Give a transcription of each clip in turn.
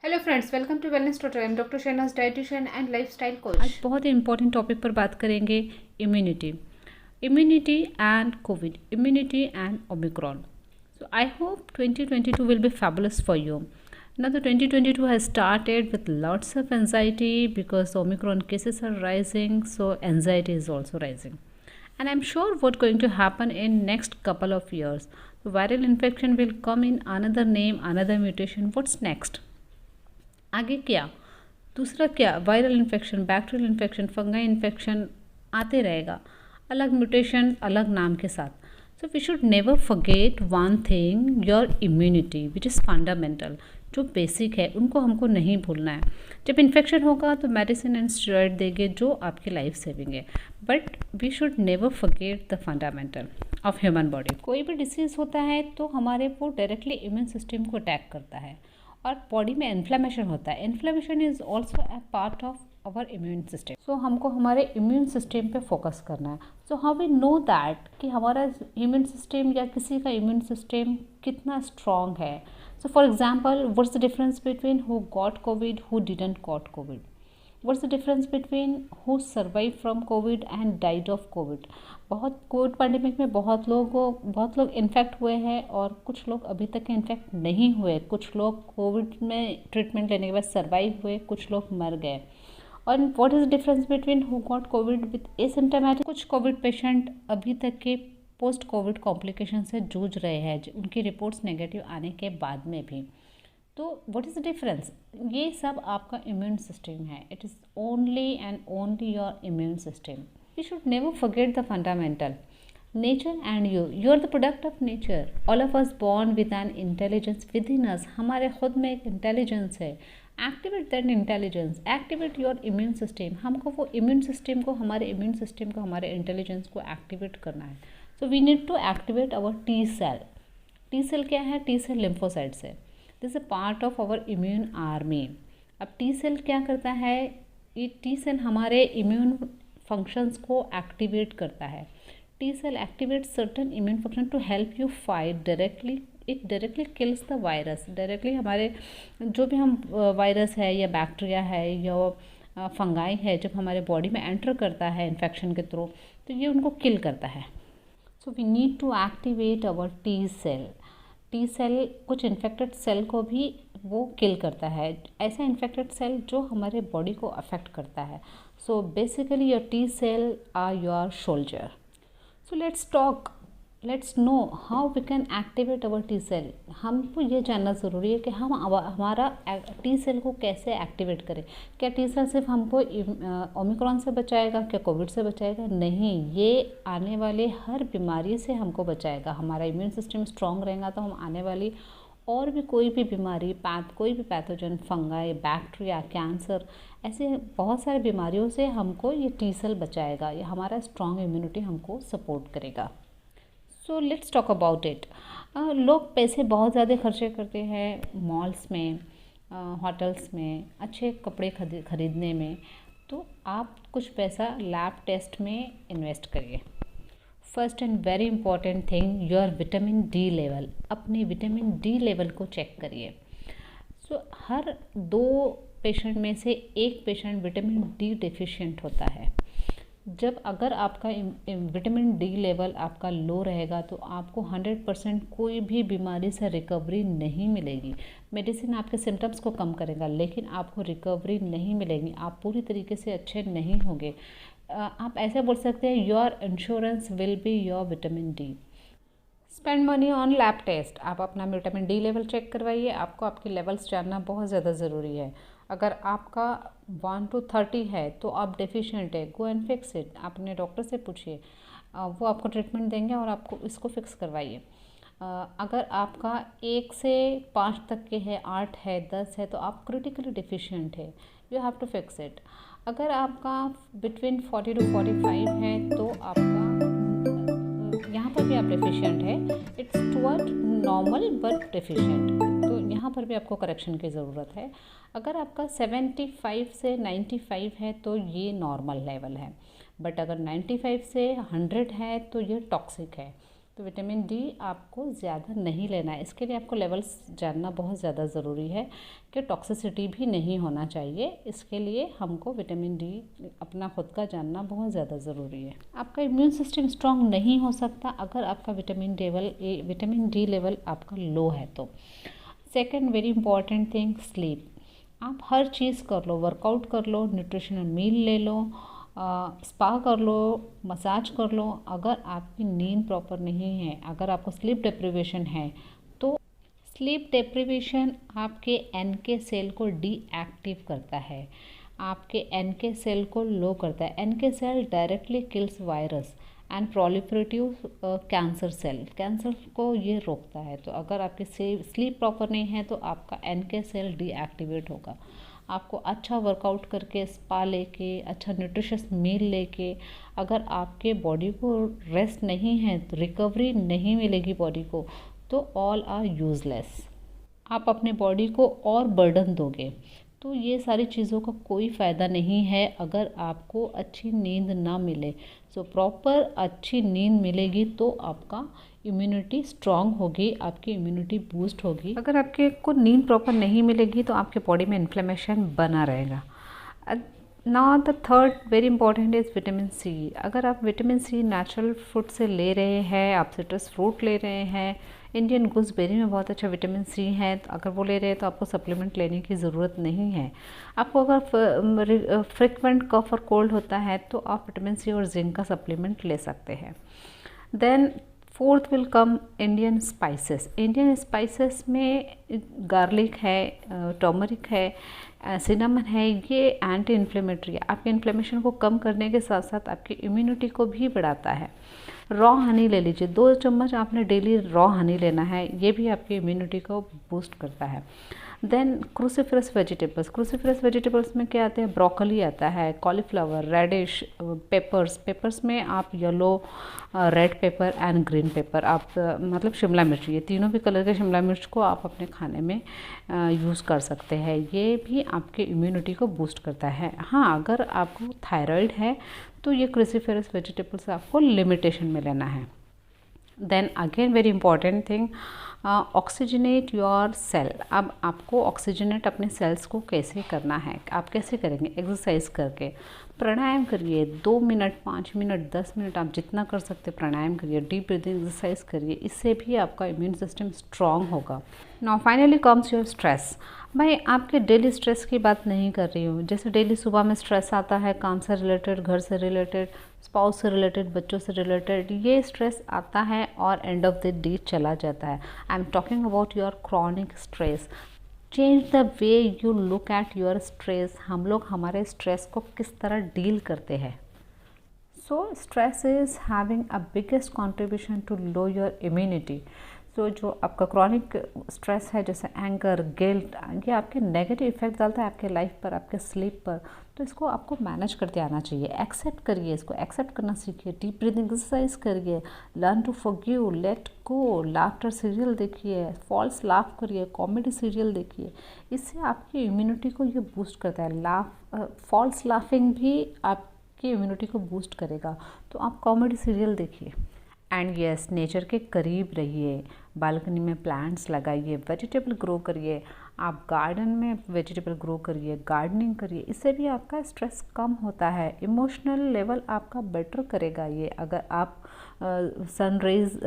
Hello friends, welcome to wellness total. I am doctor Shahnaz, dietitian and lifestyle coach. आज बहुत ही important topic पर बात करेंगे। Immunity immunity and covid, immunity and omicron. So I hope 2022 will be fabulous for you. Now the 2022 has started with lots of anxiety because the Omicron cases are rising, so anxiety is also rising. And I'm sure what's going to happen in next couple of years. The viral infection will come in another name, another mutation. What's next? आगे क्या, दूसरा क्या, viral infection, bacterial infection, fungi infection आते रहेगा, अलग mutation अलग नाम के साथ. So we should never forget one thing, your immunity which is fundamental, जो बेसिक है उनको हमको नहीं भूलना है. जब इन्फेक्शन होगा तो मेडिसिन एंड स्टेरॉइड देंगे जो आपकी लाइफ सेविंग है, but we should never forget the fundamental of human body. कोई भी डिसीज़ होता है तो हमारे वो डायरेक्टली इम्यून सिस्टम को अटैक करता है और बॉडी में इन्फ्लेमेशन होता है. Inflammation is also a part of our immune system. So हमको हमारे इम्यून सिस्टम पे फोकस करना है. So how we know that कि हमारा इम्यून सिस्टम या किसी का इम्यून सिस्टम कितना स्ट्रॉन्ग है. So for example, what's the difference between who got Covid, who didn't got Covid? What's the difference between who survive from Covid and died of Covid? बहुत Covid pandemic में बहुत लोग infect हुए हैं और कुछ लोग अभी तक इन्फेक्ट नहीं हुए. कुछ लोग कोविड में ट्रीटमेंट लेने के बाद सर्वाइव हुए, कुछ लोग मर गए. और what is the difference between who got Covid with asymptomatic? कुछ कोविड पेशेंट अभी तक के पोस्ट कोविड कॉम्प्लिकेशन से जूझ रहे हैं, उनकी रिपोर्ट्स नेगेटिव आने के बाद में भी. तो व्हाट इज़ द डिफरेंस? ये सब आपका इम्यून सिस्टम है. It is only and only your immune system. You should never forget the fundamental. Nature and you are the product of nature. All of us born with an intelligence within us. हमारे खुद में एक intelligence है. Activate that intelligence. Activate your immune system. हमको वो immune system को, हमारे immune system को, हमारे इंटेलिजेंस को एक्टिवेट करना है. So we need to activate our T cell. T cell क्या है? टी सेल लिम्फोसाइट्स है. This is a part of our immune army. अब टी सेल क्या करता है? ये टी सेल हमारे इम्यून फंक्शंस को एक्टिवेट करता है. T cell activate certain immune function to help you fight directly. It directly kills the virus. Directly हमारे जो भी हम वायरस है या बैक्टीरिया है या फंगाई है, जब हमारे बॉडी में एंटर करता है इन्फेक्शन के थ्रू, तो ये उनको किल करता है. So we need to activate our T cell. T cell कुछ इन्फेक्टेड सेल को भी वो किल करता है, ऐसा इन्फेक्टेड सेल जो हमारे बॉडी को अफेक्ट करता है. So basically your T cell are your soldier. So let's know how we can activate our T cell. हमको ये जानना ज़रूरी है कि हम हमारा टी सेल को कैसे एक्टिवेट करें. क्या टी सेल सिर्फ हमको ओमिक्रॉन से बचाएगा? क्या कोविड से बचाएगा? नहीं, ये आने वाले हर बीमारी से हमको बचाएगा. हमारा इम्यून सिस्टम स्ट्रॉन्ग रहेगा तो हम आने वाली और भी कोई भी बीमारी, कोई भी पैथोजन, फंगाई, बैक्टीरिया, कैंसर, ऐसे बहुत सारी बीमारियों से हमको ये टी सेल बचाएगा. ये हमारा स्ट्रॉन्ग इम्यूनिटी हमको सपोर्ट करेगा. So let's talk about it. लोग पैसे बहुत ज़्यादा खर्चे करते हैं मॉल्स में, होटल्स में, अच्छे कपड़े खरीदने में. तो आप कुछ पैसा लैब टेस्ट में इन्वेस्ट करिए. First and very important thing, your vitamin D level. अपने विटामिन डी लेवल को चेक करिए. सो हर 2 पेशेंट में से 1 पेशेंट विटामिन डी डिफिशिएंट होता है. जब अगर आपका विटामिन डी लेवल आपका लो रहेगा तो आपको 100% कोई भी बीमारी से रिकवरी नहीं मिलेगी. मेडिसिन आपके सिम्टम्स को कम करेगा लेकिन आपको रिकवरी नहीं मिलेगी. आप पूरी तरीके से अच्छे नहीं होंगे. आप ऐसे बोल सकते हैं, your insurance will be your vitamin D. Spend money on lab test. आप अपना विटामिन डी लेवल चेक करवाइए. आपको आपकी लेवल्स जानना बहुत ज़्यादा ज़रूरी है. अगर आपका 1 to 30 है तो आप डेफिशिएंट है, गो एंड फिक्स इट. अपने डॉक्टर से पूछिए, वो आपको ट्रीटमेंट देंगे और आपको इसको फिक्स करवाइए. अगर आपका 1 से 5 तक के है, 8 है, 10 है, तो आप क्रिटिकली डिफिशिएंट है. You have to fix it. अगर आपका बिटवीन 40 to 45 है तो आपका यहाँ पर भी आप डेफिशिएंट है. It's toward normal but deficient, तो यहाँ पर भी आपको करेक्शन की ज़रूरत है. अगर आपका 75 से 95 है तो ये नॉर्मल लेवल है, बट अगर 95 से 100 है तो ये टॉक्सिक है. तो विटामिन डी आपको ज़्यादा नहीं लेना है। इसके लिए आपको लेवल्स जानना बहुत ज़्यादा ज़रूरी है कि टॉक्सिसिटी भी नहीं होना चाहिए। इसके लिए हमको विटामिन डी अपना खुद का जानना बहुत ज़्यादा ज़रूरी है। आपका इम्यून सिस्टम स्ट्रॉन्ग नहीं हो सकता अगर आपका विटामिन डी लेवल आपका लो है तो। Second very important thing, sleep. आप हर चीज़ कर लो, वर्कआउट कर लो, न्यूट्रिशनल मील ले लो, स्पा कर लो, मसाज कर लो, अगर आपकी नींद प्रॉपर नहीं है, अगर आपको स्लीप डिप्रिवेशन है तो स्लीप डिप्रिवेशन आपके एनके सेल को डीएक्टिव करता है, आपके एनके सेल को लो करता है। NK cell directly kills virus and proliferative cancer cell, cancer को ये रोकता है। तो अगर आपकी स्लीप प्रॉपर नहीं है तो आपका एनके सेल डीएक्टिवेट होगा। आपको अच्छा वर्कआउट करके, स्पा लेके, अच्छा न्यूट्रिशियस मील लेके, अगर आपके बॉडी को रेस्ट नहीं है, तो रिकवरी नहीं मिलेगी बॉडी को, तो ऑल आर यूजलेस। आप अपने बॉडी को और बर्डन दोगे, तो ये सारी चीज़ों का कोई फ़ायदा नहीं है अगर आपको अच्छी नींद ना मिले। सो प्रॉपर अच्छी नींद मिलेगी तो आपका इम्यूनिटी स्ट्रांग होगी, आपकी इम्यूनिटी बूस्ट होगी। अगर आपके को नींद प्रॉपर नहीं मिलेगी तो आपके बॉडी में इन्फ्लेमेशन बना रहेगा। Now the third very important is vitamin C. अगर आप विटामिन सी नेचुरल फूड से ले रहे हैं, आप सिट्रस फ्रूट ले रहे हैं, इंडियन गूसबेरी में बहुत अच्छा विटामिन सी है, तो अगर वो ले रहे हैं तो आपको सप्लीमेंट लेने की ज़रूरत नहीं है। आपको अगर फ्रिक्वेंट कफ और कोल्ड होता है तो आप विटामिन सी और जिंक का सप्लीमेंट ले सकते हैं। Then fourth will come Indian spices. Indian spices में गार्लिक है, टर्मरिक है, सिनेमन है, ये एंटी इन्फ्लेमेटरी है। आपके इन्फ्लेमेशन को कम करने के साथ साथ आपकी इम्यूनिटी को भी बढ़ाता है। रॉ हनी ले लीजिए, 2 चम्मच आपने डेली रॉ हनी लेना है, ये भी आपकी इम्यूनिटी को बूस्ट करता है। Then cruciferous vegetables. Cruciferous vegetables में क्या आते हैं? ब्रोकली आता है, कॉलीफ्लावर, रेडिश, पेपर्स में आप yellow, red pepper and green pepper, आप मतलब शिमला मिर्च, ये तीनों भी कलर के शिमला मिर्च को आप अपने खाने में यूज़ कर सकते हैं। ये भी आपके इम्यूनिटी को बूस्ट करता है। हाँ, अगर आपको थायराइड है तो ये क्रूसीफरस वेजिटेबल्स आपको लिमिटेशन में लेना है। Then again very important thing, oxygenate your cell. अब आपको ऑक्सीजनेट अपने सेल्स को कैसे करना है, आप कैसे करेंगे? एक्सरसाइज करके, प्राणायाम करिए, 2 मिनट, 5 मिनट, 10 मिनट, आप जितना कर सकते प्राणायाम करिए, डीप ब्रीदिंग एक्सरसाइज करिए, इससे भी आपका इम्यून सिस्टम स्ट्रांग होगा। Now finally comes your stress. मैं आपके डेली स्ट्रेस की बात नहीं कर रही हूँ। जैसे डेली सुबह में स्ट्रेस आता है, काम से रिलेटेड, घर से रिलेटेड, स्पाउस से रिलेटेड, बच्चों से रिलेटेड, ये स्ट्रेस आता है और एंड ऑफ द डे चला जाता है। I am talking about your chronic stress. Change the way you look at your stress. हम लोग हमारे स्ट्रेस को किस तरह डील करते हैं। So stress is having a biggest contribution to low your immunity. तो जो आपका क्रॉनिक स्ट्रेस है, जैसे एंगर, गिल्ट, ये आपके नेगेटिव इफेक्ट डालता है आपके लाइफ पर, आपके स्लीप पर। तो इसको आपको मैनेज करते आना चाहिए। एक्सेप्ट करिए, इसको एक्सेप्ट करना सीखिए, डीप ब्रीदिंग एक्सरसाइज करिए, learn to forgive, let go, laughter serial देखिए, फॉल्स लाफ करिए, कॉमेडी सीरियल देखिए। इससे आपकी इम्यूनिटी को ये बूस्ट करता है। फॉल्स लाफिंग भी आपकी इम्यूनिटी को बूस्ट करेगा। तो आप कॉमेडी सीरियल देखिए। एंड यस, नेचर के करीब रहिए, बालकनी में प्लांट्स लगाइए, वेजिटेबल ग्रो करिए, आप गार्डन में वेजिटेबल ग्रो करिए, गार्डनिंग करिए, इससे भी आपका स्ट्रेस कम होता है। इमोशनल लेवल आपका बेटर करेगा ये। अगर आप सनराइज,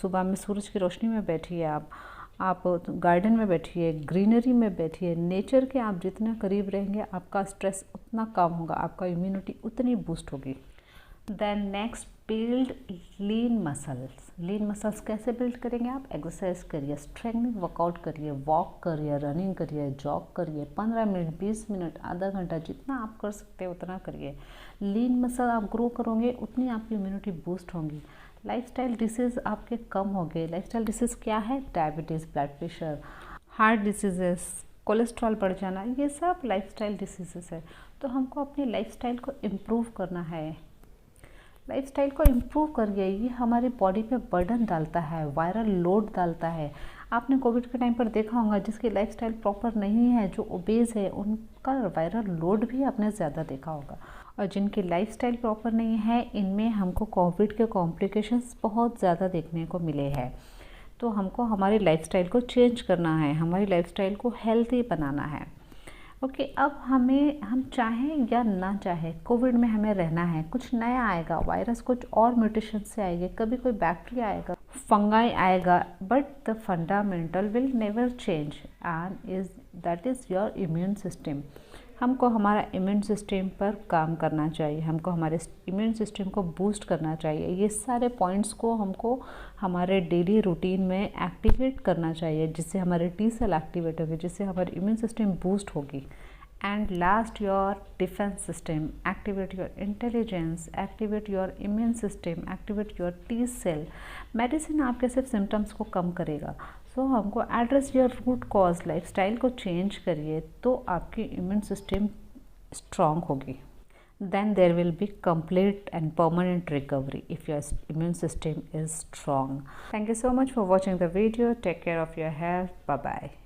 सुबह में सूरज की रोशनी में बैठिए, आप गार्डन में बैठिए, ग्रीनरी में बैठिए, नेचर के आप जितना करीब रहेंगे आपका स्ट्रेस उतना कम होगा, आपका इम्यूनिटी उतनी बूस्ट होगी। देन नेक्स्ट, बिल्ड लीन मसल्स। लीन मसल्स कैसे बिल्ड करेंगे? आप एक्सरसाइज करिए, स्ट्रेंथनिंग वर्कआउट करिए, वॉक करिए, रनिंग करिए, जॉग करिए, 15 मिनट, 20 मिनट, आधा घंटा, जितना आप कर सकते हैं उतना करिए। लीन मसल आप ग्रो करोगे उतनी आपकी इम्यूनिटी बूस्ट होगी। लाइफस्टाइल डिसीज़ आपके कम हो गए। लाइफस्टाइल डिसीज़ क्या है? Diabetes, blood pressure, heart diseases, cholesterol बढ़ जाना, ये सब लाइफस्टाइल डिसीजेस है। तो हमको अपनी लाइफस्टाइल को इम्प्रूव करना है। लाइफस्टाइल को इम्प्रूव करिए। ये हमारी बॉडी पे बर्डन डालता है, वायरल लोड डालता है। आपने कोविड के टाइम पर देखा होगा जिसकी लाइफस्टाइल प्रॉपर नहीं है, जो ओबेज है, उनका वायरल लोड भी आपने ज़्यादा देखा होगा। और जिनकी लाइफस्टाइल प्रॉपर नहीं है, इनमें हमको कोविड के कॉम्प्लिकेशंस बहुत ज़्यादा देखने को मिले हैं। तो हमको हमारी लाइफस्टाइल को चेंज करना है, हमारी लाइफस्टाइल को हेल्दी बनाना है। ओके, अब हम चाहें या ना चाहें कोविड में हमें रहना है। कुछ नया आएगा, वायरस कुछ और म्यूटेशन से आएगी, कभी कोई बैक्टीरिया आएगा, फंगाई आएगा, but the fundamental will never change and that is your immune system. हमको हमारा इम्यून सिस्टम पर काम करना चाहिए, हमको हमारे इम्यून सिस्टम को बूस्ट करना चाहिए। ये सारे पॉइंट्स को हमको हमारे डेली रूटीन में एक्टिवेट करना चाहिए, जिससे हमारे टी सेल एक्टिवेट होगी, जिससे हमारी इम्यून सिस्टम बूस्ट होगी। And last, your defence system, activate your intelligence, activate your immune system, activate your T cell. Medicine आपके सिर्फ सिम्टम्स को कम करेगा। सो हमको address your root cause, lifestyle को चेंज करिए तो आपकी इम्यून सिस्टम स्ट्रॉन्ग होगी। Then there will be complete and permanent recovery if your immune system is strong. Thank you so much for watching the video. Take care of your health. Bye bye.